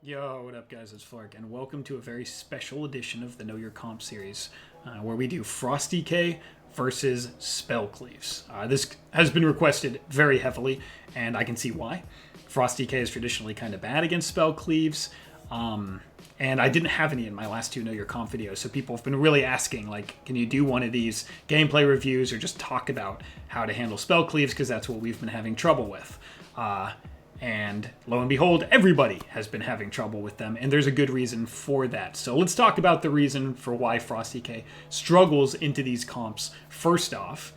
Yo, what up, guys? It's Flark, and welcome to a very special edition of the Know Your Comp series, where we do Frosty K versus Spell Cleaves. This has been requested very heavily, and I can see why. Frosty K is traditionally kind of bad against Spell Cleaves, and I didn't have any in my last two Know Your Comp videos, so people have been really asking, like, can you do one of these gameplay reviews or just talk about how to handle Spell Cleaves, because that's what we've been having trouble with. And lo and behold, everybody has been having trouble with them, and there's a good reason for that. So let's talk about the reason for why Frosty K struggles into these comps first off,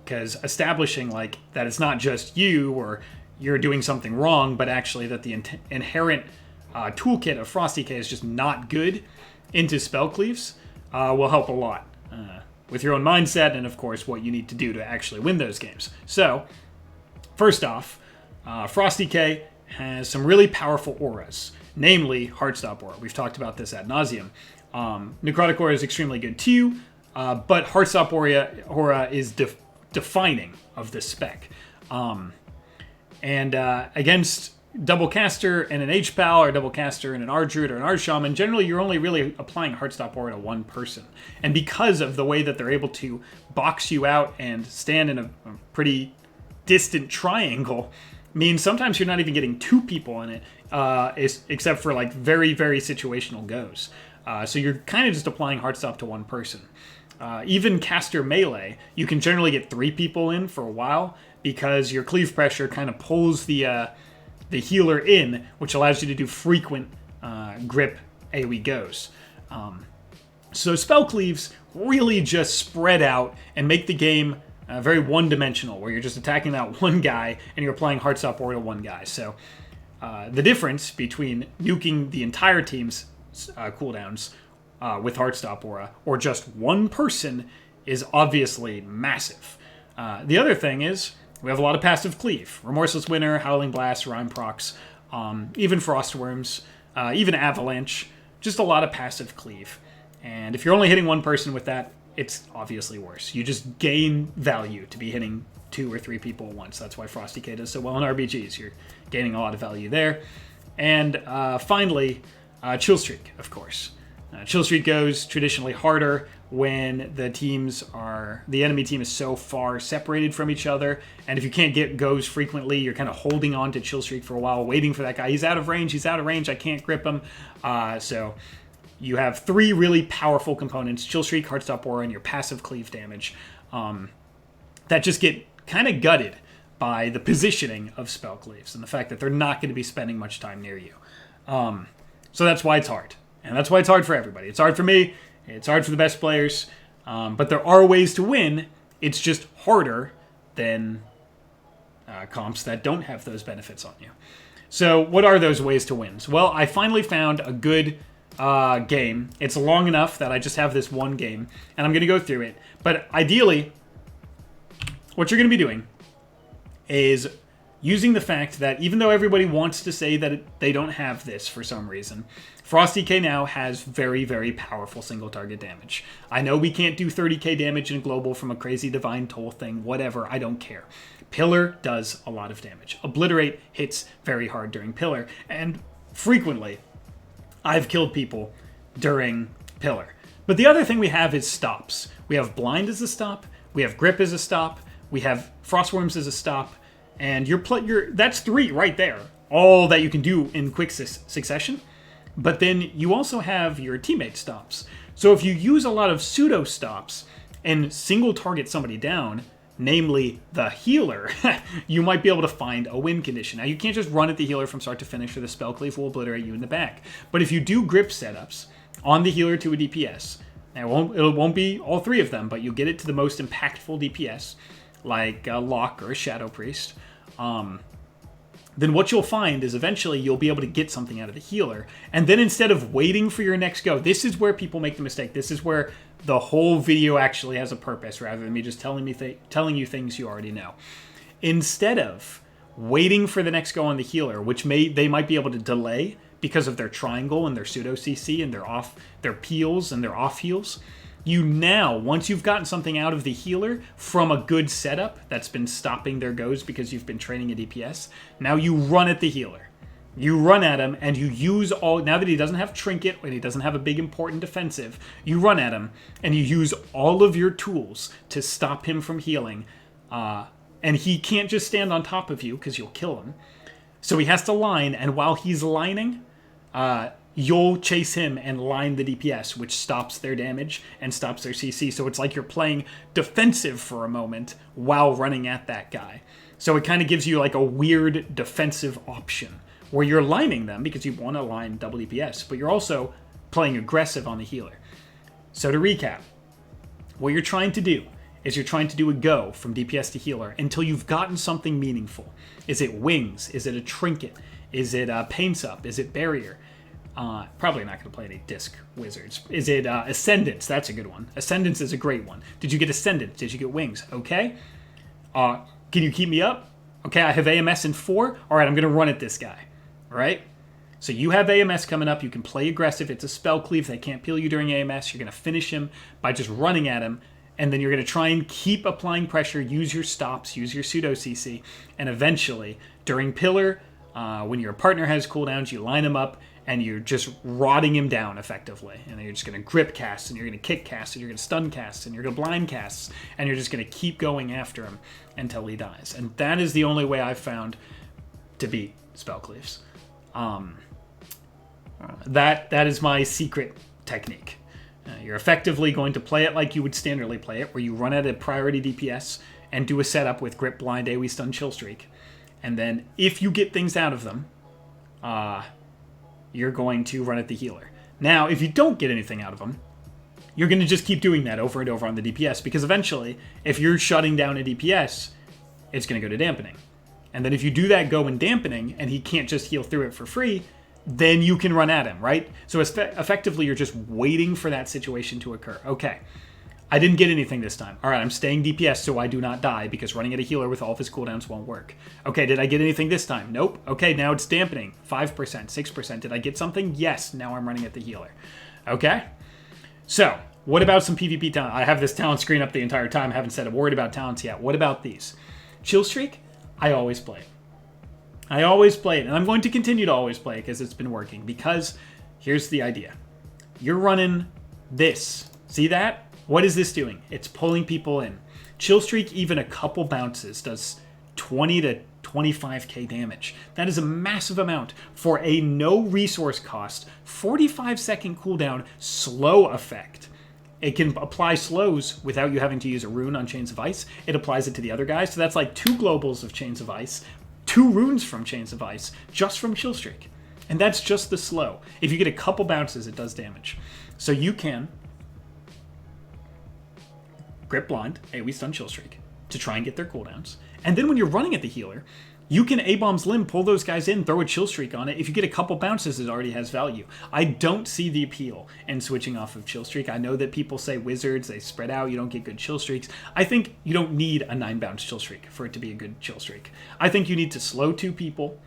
because establishing like that it's not just you or you're doing something wrong, but actually that the inherent toolkit of Frosty K is just not good into Spell Cleaves will help a lot with your own mindset and, of course, what you need to do to actually win those games. So, first off, Frosty K has some really powerful auras, namely Heartstop Aura. We've talked about this ad nauseum. Necrotic Aura is extremely good too, but Heartstop Aura is defining of this spec. Against Double Caster and an H-Pal, or Double Caster and an R-Druid or an R-Shaman, generally you're only really applying Heartstop Aura to one person. And because of the way that they're able to box you out and stand in a pretty distant triangle, means sometimes you're not even getting two people in it, except for like very, very situational goes. So you're kind of just applying Heartstop to one person. Even caster melee, you can generally get three people in for a while because your cleave pressure kind of pulls the healer in, which allows you to do frequent grip AoE goes. So spell cleaves really just spread out and make the game very one-dimensional, where you're just attacking that one guy and you're applying Heartstop Aura to one guy. So the difference between nuking the entire team's cooldowns with Heartstop Aura or just one person is obviously massive. The other thing is we have a lot of passive cleave. Remorseless Winter, Howling Blast, Rhyme Procs, even Frostworms, even Avalanche, just a lot of passive cleave. And if you're only hitting one person with that, it's obviously worse. You just gain value to be hitting two or three people at once. That's why Frosty K does so well in RBGs. You're gaining a lot of value there. And finally, Chill Streak, of course. Chill Streak goes traditionally harder when the enemy team is so far separated from each other. And if you can't get goes frequently, you're kind of holding on to Chill Streak for a while, waiting for that guy. He's out of range, I can't grip him. So you have three really powerful components: Chill Streak, Heartstop Aura, and your passive cleave damage, that just get kind of gutted by the positioning of Spell Cleaves and the fact that they're not going to be spending much time near you. So that's why it's hard. And that's why it's hard for everybody. It's hard for me. It's hard for the best players. But there are ways to win. It's just harder than comps that don't have those benefits on you. So what are those ways to win? Well, I finally found a good game. It's long enough that I just have this one game, and I'm going to go through it. But ideally, what you're going to be doing is using the fact that even though everybody wants to say that they don't have this for some reason, Frosty K now has very, very powerful single target damage. I know we can't do 30k damage in global from a crazy divine toll thing, whatever, I don't care. Pillar does a lot of damage. Obliterate hits very hard during Pillar, and frequently I've killed people during Pillar. But the other thing we have is stops. We have Blind as a stop, we have Grip as a stop, we have Frostworms as a stop, and that's three right there. All that you can do in quick succession. But then you also have your teammate stops. So if you use a lot of pseudo stops and single target somebody down, namely the healer, you might be able to find a win condition. Now, you can't just run at the healer from start to finish, or the Spell Cleave will obliterate you in the back. But if you do grip setups on the healer to a DPS, now it won't be all three of them, but you'll get it to the most impactful DPS, like a Lock or a Shadow Priest, then what you'll find is eventually you'll be able to get something out of the healer. And then instead of waiting for your next go, this is where people make the mistake. This is where the whole video actually has a purpose, rather than me just telling you things you already know. Instead of waiting for the next go on the healer, which they might be able to delay because of their triangle and their pseudo CC and their peels and their off heals, you now, once you've gotten something out of the healer from a good setup that's been stopping their goes because you've been training a DPS, now you run at the healer. You run at him, and you use all... Now that he doesn't have Trinket, and he doesn't have a big important defensive, you run at him, and you use all of your tools to stop him from healing. And he can't just stand on top of you, because you'll kill him. So he has to line, and while he's lining, you'll chase him and line the DPS, which stops their damage and stops their CC. So it's like you're playing defensive for a moment while running at that guy. So it kind of gives you like a weird defensive option, where you're lining them because you want to line double DPS, but you're also playing aggressive on the healer. So to recap, what you're trying to do is you're trying to do a go from DPS to healer until you've gotten something meaningful. Is it wings? Is it a trinket? Is it pain sup? Is it barrier? Probably not going to play any disc wizards. Is it ascendance? That's a good one. Ascendance is a great one. Did you get ascendance? Did you get wings? Okay. Can you keep me up? Okay, I have AMS in 4. All right, I'm going to run at this guy. All right? So you have AMS coming up. You can play aggressive. It's a spell cleave. They can't peel you during AMS. You're going to finish him by just running at him. And then you're going to try and keep applying pressure, use your stops, use your pseudo CC. And eventually, during pillar, when your partner has cooldowns, you line him up and you're just rotting him down effectively. And then you're just going to grip cast, and you're going to kick cast, and you're going to stun cast, and you're going to blind cast, and you're just going to keep going after him until he dies. And that is the only way I've found to beat spell cleaves. That is my secret technique. You're effectively going to play it like you would standardly play it, where you run at a priority DPS and do a setup with grip, blind, AoE, stun, chill streak. And then if you get things out of them, you're going to run at the healer. Now, if you don't get anything out of them, you're going to just keep doing that over and over on the DPS, because eventually, if you're shutting down a DPS, it's going to go to dampening. And then if you do that go in dampening, and he can't just heal through it for free, then you can run at him, right? So effectively, you're just waiting for that situation to occur. Okay, I didn't get anything this time. All right, I'm staying DPS so I do not die, because running at a healer with all of his cooldowns won't work. Okay, did I get anything this time? Nope. Okay, now it's dampening. 5%, 6%. Did I get something? Yes, now I'm running at the healer. Okay? So, what about some PvP talent? I have this talent screen up the entire time. I haven't said a word about talents yet. What about these? Chill Streak? I always play it. I always play it, and I'm going to continue to always play it because it's been working. Because here's the idea. You're running this. See that? What is this doing? It's pulling people in. Chill Streak, even a couple bounces, does 20 to 25k damage. That is a massive amount for a no resource cost, 45-second cooldown slow effect. It can apply slows without you having to use a rune on Chains of Ice. It applies it to the other guys, so that's like 2 globals of Chains of Ice, 2 runes from Chains of Ice, just from Chill Streak. And that's just the slow. If you get a couple bounces, it does damage. So you can grip blind, AoE stun, chill streak to try and get their cooldowns. And then when you're running at the healer, you can A-Bomb's Limb, pull those guys in, throw a chill streak on it. If you get a couple bounces, it already has value. I don't see the appeal in switching off of chill streak. I know that people say wizards, they spread out, you don't get good chill streaks. I think you don't need a 9-bounce chill streak for it to be a good chill streak. I think you need to slow 2 people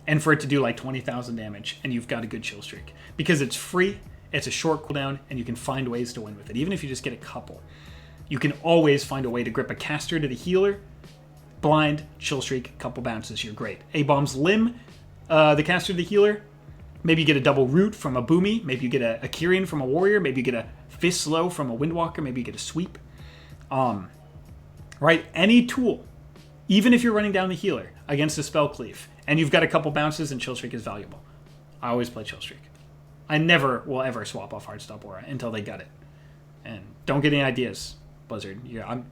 and for it to do like 20,000 damage, and you've got a good chill streak. Because it's free, it's a short cooldown, and you can find ways to win with it, even if you just get a couple. You can always find a way to grip a caster to the healer, blind, chill streak, couple bounces, you're great. A-Bomb's Limb, the caster to the healer, maybe you get a double root from a boomy, maybe you get a Kyrian from a warrior, maybe you get a fist slow from a windwalker, maybe you get a sweep. Right, any tool, even if you're running down the healer against a spell cleave, and you've got a couple bounces and chill streak is valuable. I always play chill streak. I never will ever swap off Heartstop Aura until they gut it. And don't get any ideas, Blizzard.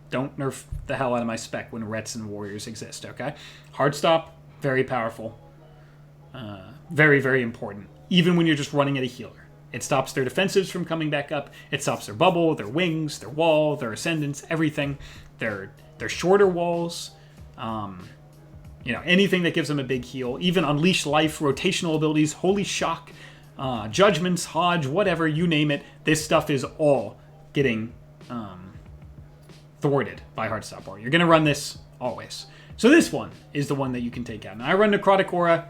Don't nerf the hell out of my spec when Rets and Warriors exist, okay? Heartstop, very powerful. Very, very important. Even when you're just running at a healer. It stops their defensives from coming back up. It stops their bubble, their wings, their wall, their ascendance, everything. Their shorter walls. Anything that gives them a big heal. Even Unleash Life, rotational abilities, Holy Shock, Judgments, Hodge, whatever, you name it. This stuff is all getting thwarted by Heartstop Aura. You're going to run this always. So this one is the one that you can take out. Now, I run Necrotic Aura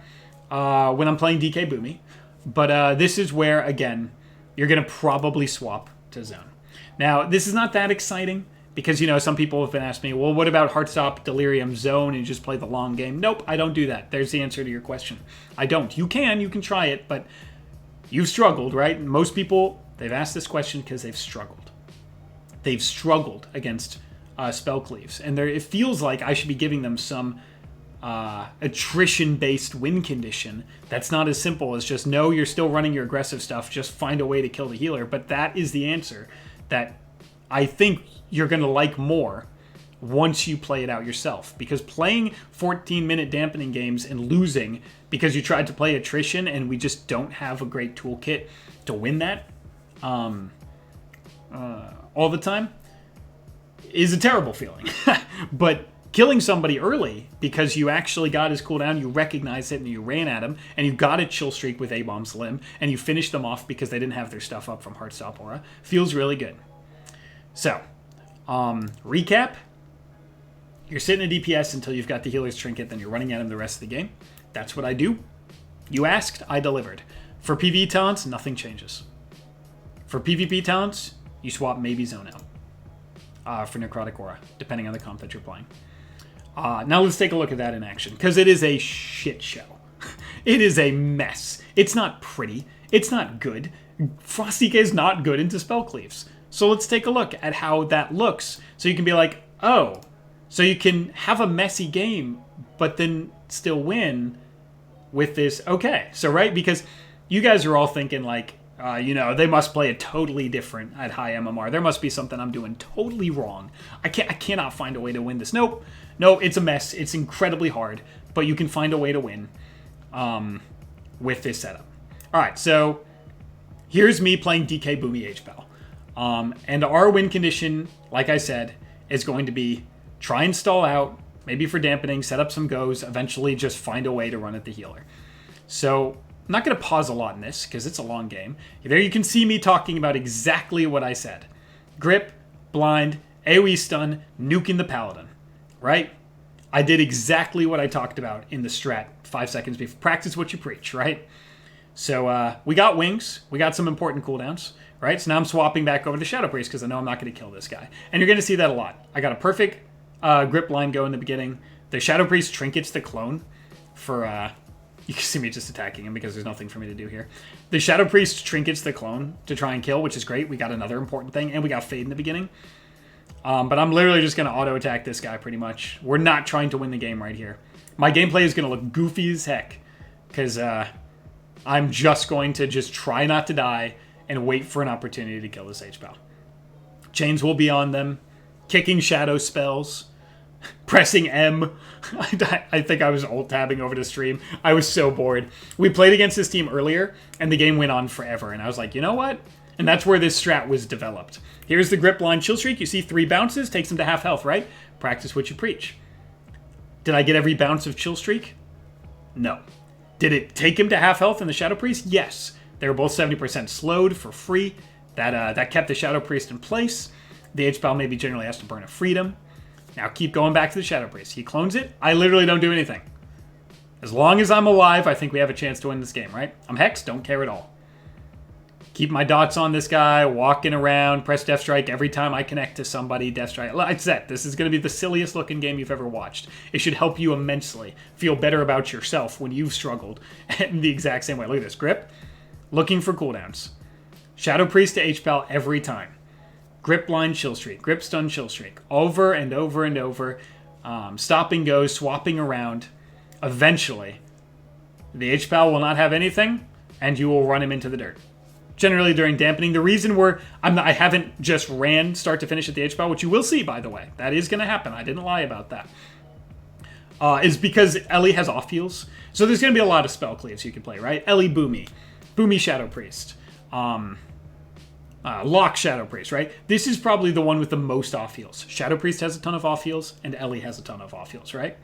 when I'm playing DK Boomy, but this is where, again, you're going to probably swap to Zone. Now, this is not that exciting Because, some people have been asking me, well, what about Heartstop, Delirium, Zone, and just play the long game? Nope, I don't do that. There's the answer to your question. I don't. You can try it, but you've struggled, right? Most people, they've asked this question because they've struggled. They've struggled against spell cleaves. And it feels like I should be giving them some attrition-based win condition. That's not as simple as just, no, you're still running your aggressive stuff, just find a way to kill the healer. But that is the answer that I think you're going to like more once you play it out yourself. Because playing 14-minute dampening games and losing because you tried to play attrition and we just don't have a great toolkit to win that all the time is a terrible feeling. But killing somebody early because you actually got his cooldown, you recognized it, and you ran at him, and you got a kill streak with A-Bomb's Limb, and you finished them off because they didn't have their stuff up from Heartstop Aura, feels really good. So, recap. You're sitting at DPS until you've got the healer's trinket, then you're running at him the rest of the game. That's what I do. You asked, I delivered. For PvE talents, nothing changes. For PvP talents, you swap maybe Zone out for Necrotic Aura, depending on the comp that you're playing. Now let's take a look at that in action, because it is a shit show. It is a mess. It's not pretty. It's not good. Frosty is not good into spell cleaves. So let's take a look at how that looks. So you can be like, oh, so you can have a messy game, but then still win with this. Okay, so right, because you guys are all thinking like, they must play it totally different at high MMR. There must be something I'm doing totally wrong. I cannot find a way to win this. Nope, it's a mess. It's incredibly hard, but you can find a way to win with this setup. All right, so here's me playing DK Boomy HPAL. And our win condition, like I said, is going to be try and stall out, maybe for dampening, set up some goes, eventually just find a way to run at the healer. So I'm not going to pause a lot in this because it's a long game. There you can see me talking about exactly what I said. Grip, blind, AoE stun, nuking the paladin, right? I did exactly what I talked about in the strat 5 seconds before. Practice what you preach, right? So we got wings. We got some important cooldowns. Right, so now I'm swapping back over to Shadow Priest because I know I'm not going to kill this guy. And you're going to see that a lot. I got a perfect grip line go in the beginning. The Shadow Priest trinkets the clone for... you can see me just attacking him because there's nothing for me to do here. The Shadow Priest trinkets the clone to try and kill, which is great. We got another important thing, and we got Fade in the beginning. But I'm literally just going to auto-attack this guy pretty much. We're not trying to win the game right here. My gameplay is going to look goofy as heck because I'm just going to just try not to die and wait for an opportunity to kill this HPAL. Chains will be on them. Kicking shadow spells. Pressing M. I think I was alt-tabbing over the stream. I was so bored. We played against this team earlier, and the game went on forever. And I was like, you know what? And that's where this strat was developed. Here's the grip line chill streak. You see 3 bounces, takes him to half health, right? Practice what you preach. Did I get every bounce of chill streak? No. Did it take him to half health in the Shadow Priest? Yes. They were both 70% slowed for free. That kept the Shadow Priest in place. The HPAL maybe generally has to burn a freedom. Now keep going back to the Shadow Priest. He clones it. I literally don't do anything. As long as I'm alive, I think we have a chance to win this game, right? I'm Hex, don't care at all. Keep my dots on this guy, walking around, press Death Strike every time I connect to somebody. Death Strike. Like I said, this is going to be the silliest looking game you've ever watched. It should help you immensely. Feel better about yourself when you've struggled in the exact same way. Look at this. Grip. Looking for cooldowns. Shadow Priest to HPAL every time. Grip line chill streak. Grip stun chill streak. Over and over and over. Stopping goes, swapping around. Eventually, the HPAL will not have anything, and you will run him into the dirt. Generally during dampening. The reason I haven't just ran start to finish at the HPAL, which you will see, by the way. That is going to happen. I didn't lie about that. Is because Ellie has off heals. So there's going to be a lot of spell cleaves you can play, right? Ellie Boomy. Boomy Shadow Priest. Lock Shadow Priest, right? This is probably the one with the most off heals. Shadow Priest has a ton of off heals, and Ellie has a ton of off heals, right?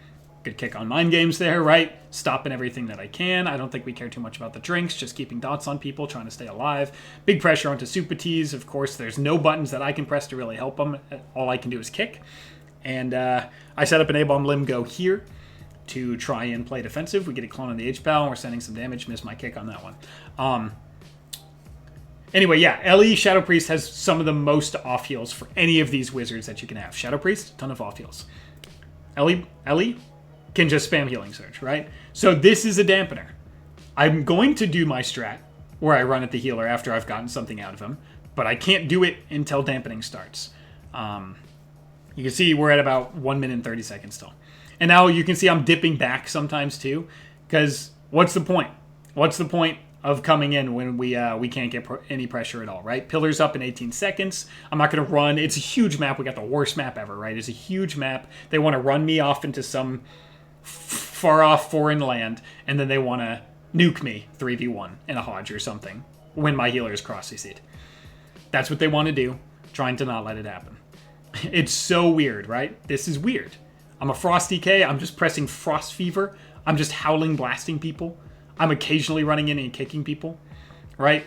Good kick on mind games there, right? Stopping everything that I can. I don't think we care too much about the drinks, just keeping dots on people, trying to stay alive. Big pressure onto Supatees. Of course, there's no buttons that I can press to really help them. All I can do is kick. And I set up an A-Bomb Limb go here to try and play defensive. We get a clone on the HPAL, and we're sending some damage. Missed my kick on that one. Anyway, yeah, Ellie, Shadow Priest has some of the most off heals for any of these wizards that you can have. Shadow Priest, ton of off heals. Ellie can just spam Healing Surge, right? So this is a dampener. I'm going to do my strat where I run at the healer after I've gotten something out of him, but I can't do it until dampening starts. You can see we're at about 1 minute and 30 seconds still. And now you can see I'm dipping back sometimes too, because what's the point? What's the point of coming in when we can't get any pressure at all, right? Pillars up in 18 seconds. I'm not going to run. It's a huge map. We got the worst map ever, right? It's a huge map. They want to run me off into some far-off foreign land, and then they want to nuke me 3v1 in a Hodge or something when my healer is cross-CC'd. That's what they want to do, trying to not let it happen. It's so weird, right? This is weird. I'm a Frost DK. I'm just pressing Frost Fever. I'm just howling, blasting people. I'm occasionally running in and kicking people, right?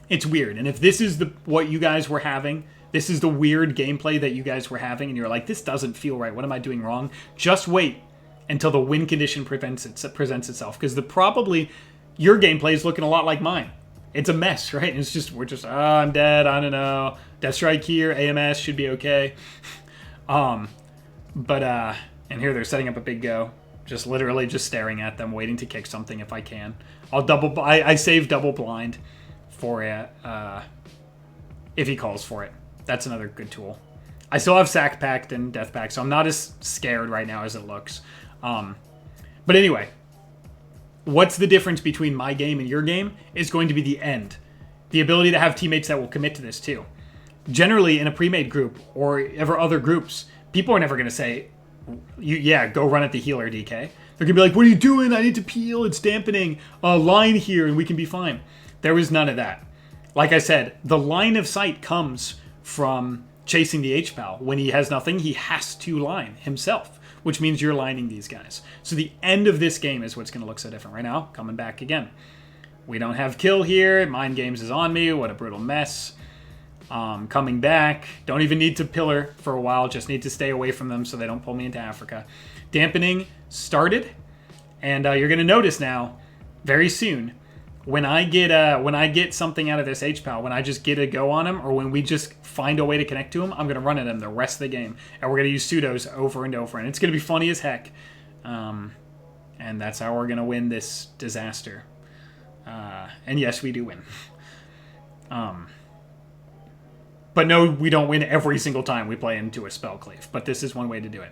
It's weird. And if this is what you guys were having, this is the weird gameplay that you guys were having, and you're like, this doesn't feel right. What am I doing wrong? Just wait until the win condition presents itself, because probably your gameplay is looking a lot like mine. It's a mess, right? It's just, I'm dead. I don't know. Death Strike here. AMS should be okay. And here they're setting up a big go. Just literally just staring at them, waiting to kick something if I can. I save double blind for it if he calls for it. That's another good tool. I still have Sack Pact and Death Pact, so I'm not as scared right now as it looks. But anyway, what's the difference between my game and your game is going to be the end. The ability to have teammates that will commit to this too. Generally, in a pre-made group or ever other groups, people are never going to say, go run at the healer, DK. They're going to be like, what are you doing? I need to peel. It's dampening. Line here and we can be fine. There was none of that. Like I said, the line of sight comes from chasing the H-Pal. When he has nothing, he has to line himself, which means you're lining these guys. So the end of this game is what's going to look so different. Right now, coming back again. We don't have kill here. Mind Games is on me. What a brutal mess. Coming back. Don't even need to pillar for a while. Just need to stay away from them so they don't pull me into Africa. Dampening started. And you're going to notice now, very soon, when I get something out of this H-Pal, when I just get a go on him, or when we just find a way to connect to him, I'm going to run at him the rest of the game. And we're going to use pseudos over and over. And it's going to be funny as heck. And that's how we're going to win this disaster. And yes, we do win. But no, we don't win every single time we play into a spell cleave. But this is one way to do it.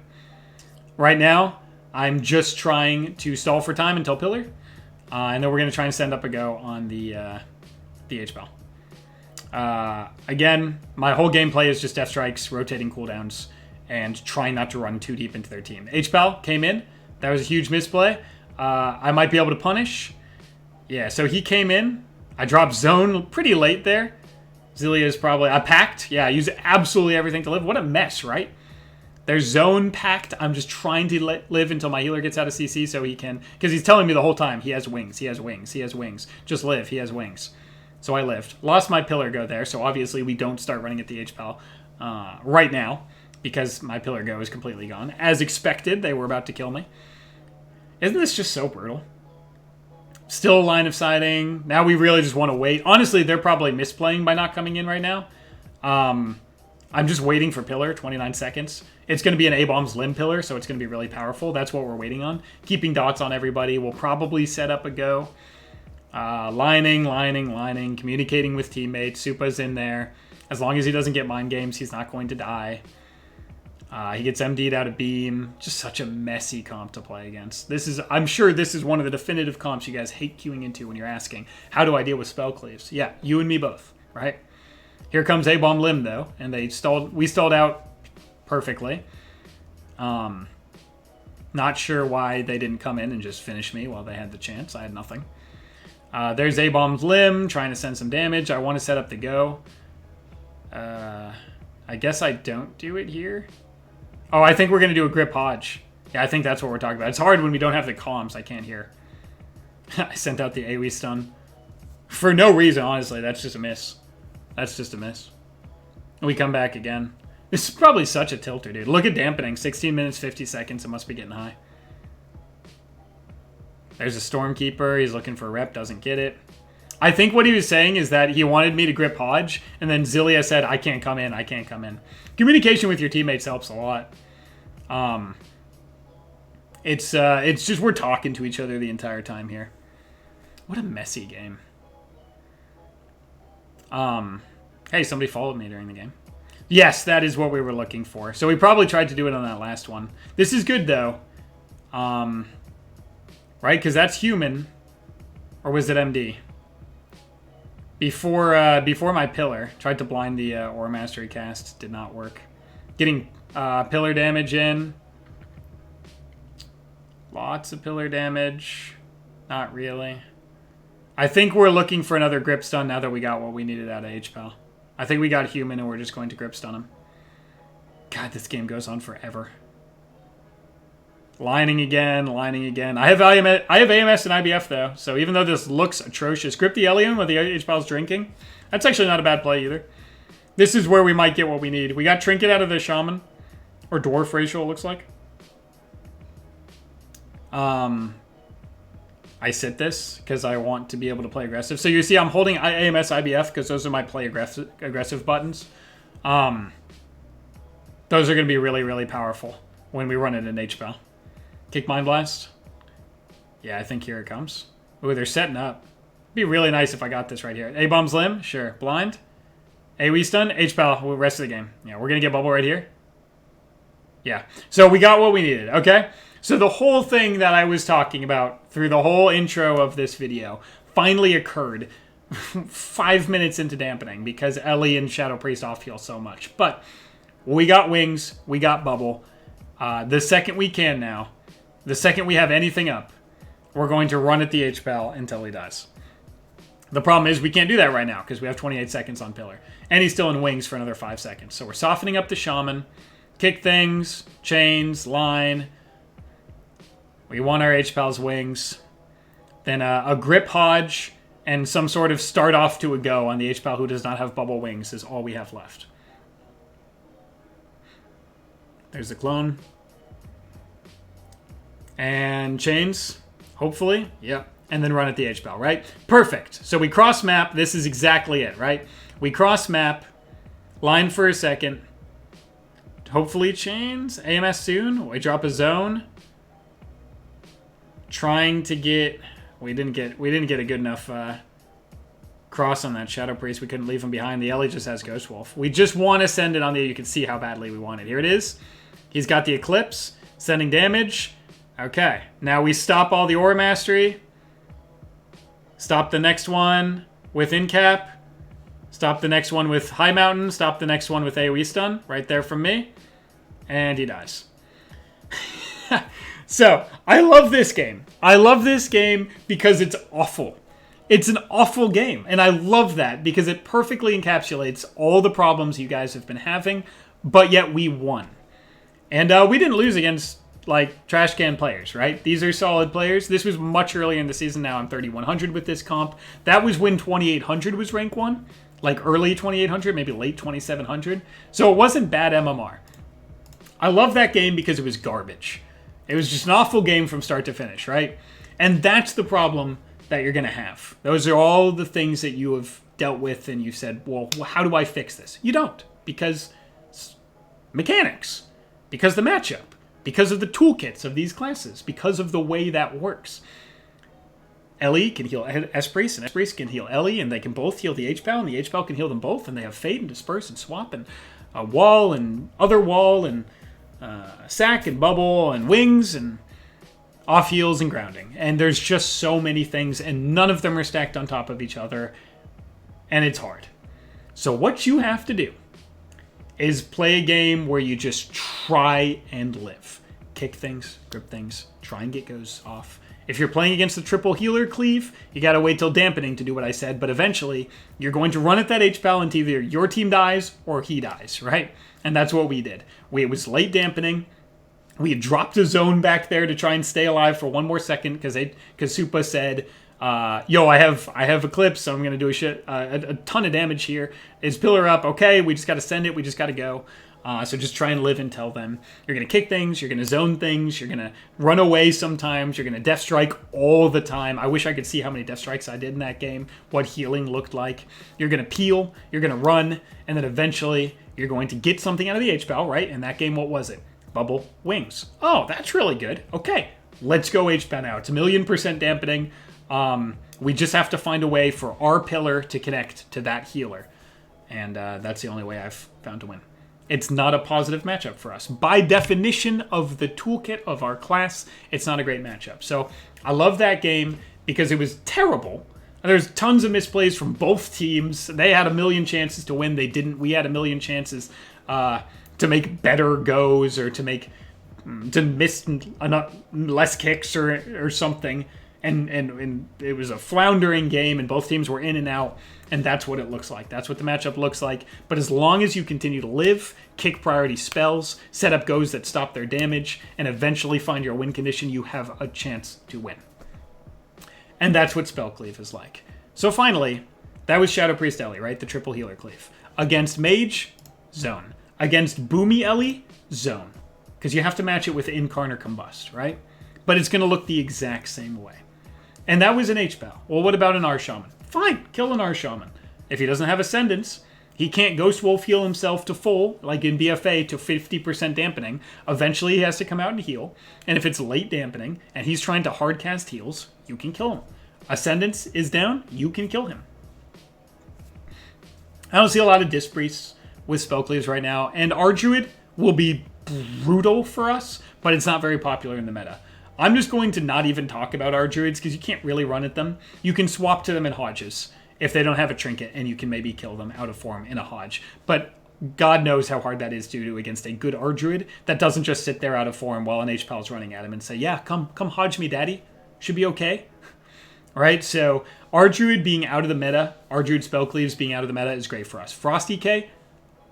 Right now, I'm just trying to stall for time until pillar. And then we're going to try and send up a go on the H-Pal. Again, my whole gameplay is just Death Strikes, rotating cooldowns, and trying not to run too deep into their team. H-Pal came in. That was a huge misplay. I might be able to punish. Yeah, so he came in. I dropped zone pretty late there. Zillia's probably... I packed. Yeah, I used absolutely everything to live. What a mess, right? There's zone packed. I'm just trying to live until my healer gets out of CC so he can... Because he's telling me the whole time, he has wings, he has wings, he has wings. Just live, he has wings. So I lived. Lost my pillar go there, so obviously we don't start running at the H-Pal right now because my pillar go is completely gone. As expected, they were about to kill me. Isn't this just so brutal? Still a line of sighting. Now we really just want to wait. Honestly, they're probably misplaying by not coming in right now. I'm just waiting for pillar, 29 seconds. It's going to be an A-Bomb's limb pillar, so it's going to be really powerful. That's what we're waiting on. Keeping dots on everybody. We'll probably set up a go. Lining, communicating with teammates. Supa's in there. As long as he doesn't get mind games, he's not going to die. He gets MD'd out of beam. Just such a messy comp to play against. I'm sure this is one of the definitive comps you guys hate queuing into when you're asking, how do I deal with spell cleaves? Yeah, you and me both, right? Here comes A-Bomb Limb, though, and we stalled out perfectly. Not sure why they didn't come in and just finish me while they had the chance. I had nothing. There's A-Bomb's Limb, trying to send some damage. I want to set up the go. I guess I don't do it here. Oh, I think we're going to do a grip Hodge. Yeah, I think that's what we're talking about. It's hard when we don't have the comms. I can't hear. I sent out the AoE stun. For no reason, honestly. That's just a miss. That's just a miss. We come back again. This is probably such a tilter, dude. Look at dampening. 16 minutes, 50 seconds. It must be getting high. There's a Stormkeeper. He's looking for a rep. Doesn't get it. I think what he was saying is that he wanted me to grip Hodge, and then Zillia said, I can't come in, I can't come in. Communication with your teammates helps a lot. It's just we're talking to each other the entire time here. What a messy game. Hey, somebody followed me during the game. Yes, that is what we were looking for. So we probably tried to do it on that last one. This is good, though. Right? Because that's human. Or was it MD? Before my pillar. Tried to blind the Aura Mastery cast. Did not work. Getting pillar damage in. Lots of pillar damage. Not really. I think we're looking for another grip stun now that we got what we needed out of HPAL. I think we got human and we're just going to grip stun him. God, this game goes on forever. Lining again, lining again. I have AMS and IBF though, so even though this looks atrocious, grip the Elion with the HPAL's drinking. That's actually not a bad play either. This is where we might get what we need. We got Trinket out of the Shaman. Or Dwarf Racial, it looks like. I sit this because I want to be able to play aggressive. So you see I'm holding AMS, IBF because those are my play aggressive buttons. Those are going to be really, really powerful when we run it in HPAL. Kick Mind Blast. Yeah, I think here it comes. Ooh, they're setting up. It'd be really nice if I got this right here. A-Bomb's Limb? Sure. Blind? AoE Stun? HPAL. Rest of the game. Yeah, we're going to get Bubble right here. Yeah. So we got what we needed, okay? So the whole thing that I was talking about through the whole intro of this video finally occurred 5 minutes into dampening because Ellie and Shadow Priest off heal so much. But we got wings, we got bubble. The second we can now, the second we have anything up, we're going to run at the HPAL until he dies. The problem is we can't do that right now because we have 28 seconds on Pillar. And he's still in wings for another 5 seconds. So we're softening up the Shaman, kick things, chains, line. We want our HPAL's wings. Then a grip Hodge and some sort of start off to a go on the HPAL who does not have bubble wings is all we have left. There's the clone. And chains, hopefully. Yep. And then run at the HPAL, right? Perfect. So we cross map. This is exactly it, right? We cross map, line for a second. Hopefully chains. AMS soon. We drop a zone. Trying to get... We didn't get a good enough cross on that Shadow Priest. We couldn't leave him behind. The Ellie just has Ghost Wolf. We just want to send it on the... You can see how badly we want it. Here it is. He's got the Eclipse. Sending damage. Okay. Now we stop all the Aura Mastery. Stop the next one with Incap. Stop the next one with High Mountain. Stop the next one with AoE Stun. Right there from me. And he dies. So, I love this game. I love this game because it's awful. It's an awful game. And I love that because it perfectly encapsulates all the problems you guys have been having. But yet we won. And we didn't lose against, like, trash can players, right? These are solid players. This was much earlier in the season. Now I'm 3100 with this comp. That was when 2800 was rank 1. Like, early 2800, maybe late 2700. So it wasn't bad MMR. I love that game because it was garbage. It was just an awful game from start to finish, right? And that's the problem that you're going to have. Those are all the things that you have dealt with and you said, well, how do I fix this? You don't. Because mechanics. Because the matchup. Because of the toolkits of these classes. Because of the way that works. Ellie can heal S-Priest, and S-Priest can heal Ellie, and they can both heal the HPAL, and the HPAL can heal them both, and they have Fade and Disperse and Swap, and Wall and Other Wall, and Sack and Bubble and Wings and off heals and grounding. And there's just so many things and none of them are stacked on top of each other and it's hard. So what you have to do is play a game where you just try and live. Kick things, grip things, try and get goes off. If you're playing against the triple healer Cleave, you gotta wait till dampening to do what I said, but eventually you're going to run at that HPAL until either your team dies or he dies, right? And that's what we did. It was late dampening. We had dropped a zone back there to try and stay alive for one more second because Supa said, yo, I have Eclipse, so I'm going to do a ton of damage here. Is Pillar up? Okay, we just got to send it. We just got to go. So just try and live until then. You're going to kick things. You're going to zone things. You're going to run away sometimes. You're going to death strike all the time. I wish I could see how many death strikes I did in that game, what healing looked like. You're going to peel. You're going to run. And then eventually you're going to get something out of the H-Bell, right? In that game, what was it? Bubble wings. Oh, that's really good. Okay, let's go H-Bell now. It's 1,000,000% dampening. We just have to find a way for our pillar to connect to that healer. And that's the only way I've found to win. It's not a positive matchup for us. By definition of the toolkit of our class, it's not a great matchup. So I love that game because it was terrible. There's tons of misplays from both teams. They had 1,000,000 chances to win. They didn't. We had 1,000,000 chances to make better goes or to miss less kicks or something. And it was a floundering game, and both teams were in and out, and that's what it looks like. That's what the matchup looks like. But as long as you continue to live, kick priority spells, set up goes that stop their damage, and eventually find your win condition, you have a chance to win. And that's what Spell Cleave is like. So finally, that was Shadow Priest Ellie, right? The triple healer cleave. Against Mage, zone. Against Boomy Ellie, zone. Because you have to match it with Incarn or Combust, right? But it's going to look the exact same way. And that was an H-Bell. Well, what about an R-Shaman? Fine, kill an R-Shaman. If he doesn't have Ascendance, he can't Ghost Wolf heal himself to full, like in BFA, to 50% dampening. Eventually, he has to come out and heal. And if it's late dampening, and he's trying to hard cast heals, you can kill him. Ascendance is down, you can kill him. I don't see a lot of Disc Priests with Spell Cleaves right now, and Ardruid will be brutal for us, but it's not very popular in the meta. I'm just going to not even talk about our druids because you can't really run at them. You can swap to them in Hodges if they don't have a trinket, and you can maybe kill them out of form in a Hodge. But God knows how hard that is to do against a good Ardruid that doesn't just sit there out of form while an H-Pal is running at him and say, yeah, come Hodge me, daddy. Should be okay. All right, so Ardruid being out of the meta, Ardruid Spell Cleaves being out of the meta is great for us. Frost DK,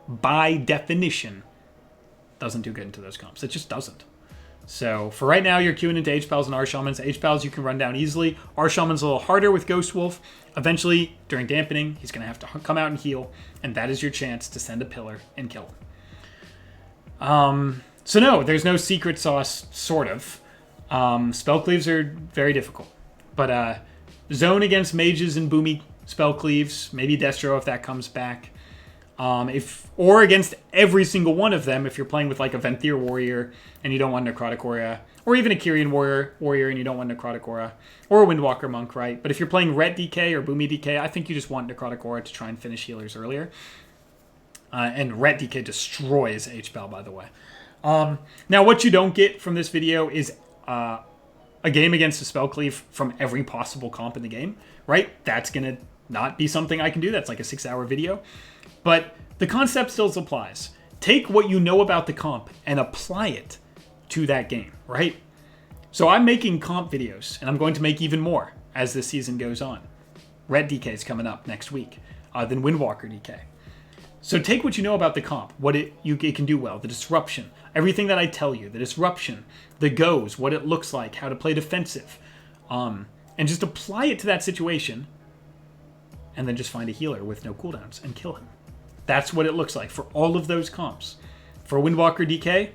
by definition, doesn't do good into those comps. It just doesn't. So for right now, you're queuing into H-Pals and R-Shamans. H-Pals you can run down easily. R-Shaman's a little harder with Ghost Wolf. Eventually, during dampening, he's going to have to come out and heal, and that is your chance to send a pillar and kill him. So no, there's no secret sauce, sort of. Spell Cleaves are very difficult. But zone against mages and boomy Spell Cleaves, maybe Destro if that comes back. Or against every single one of them if you're playing with like a Venthyr Warrior and you don't want Necrotic Aura, or even a Kyrian Warrior and you don't want Necrotic Aura, or a Windwalker Monk, right? But if you're playing Ret DK or Boomy DK, I think you just want Necrotic Aura to try and finish healers earlier. And Ret DK destroys H-Bell, by the way. Now, what you don't get from this video is a game against a Spell Cleave from every possible comp in the game, right? That's going to not be something I can do. That's like a 6-hour video. But the concept still applies. Take what you know about the comp and apply it to that game, right? So I'm making comp videos, and I'm going to make even more as this season goes on. Red DK is coming up next week, then Windwalker DK. So take what you know about the comp, what it can do well, the disruption, everything that I tell you, the disruption, the goes, what it looks like, how to play defensive, and just apply it to that situation, and then just find a healer with no cooldowns and kill him. That's what it looks like for all of those comps. For Windwalker DK,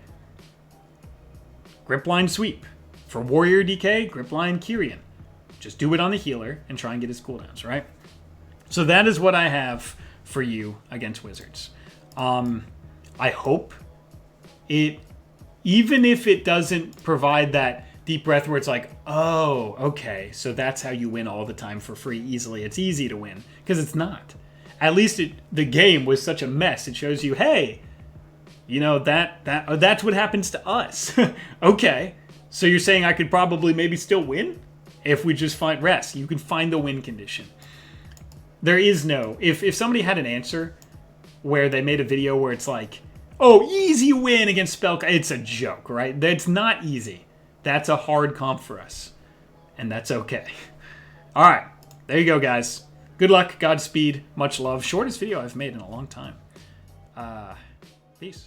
Grip Line Sweep. For Warrior DK, Grip Line Kyrian. Just do it on the healer and try and get his cooldowns, right? So that is what I have for you against Wizards. I hope it, even if it doesn't provide that deep breath where it's like, oh, okay, so that's how you win all the time for free easily. It's easy to win, because it's not. At least the game was such a mess. It shows you, hey, you know, that's what happens to us. Okay, so you're saying I could probably maybe still win if we just find rest. You can find the win condition. There is no, if somebody had an answer where they made a video where it's like, oh, easy win against Spell, it's a joke, right? That's not easy. That's a hard comp for us, and that's okay. All right, there you go, guys. Good luck, Godspeed, much love. Shortest video I've made in a long time. Peace.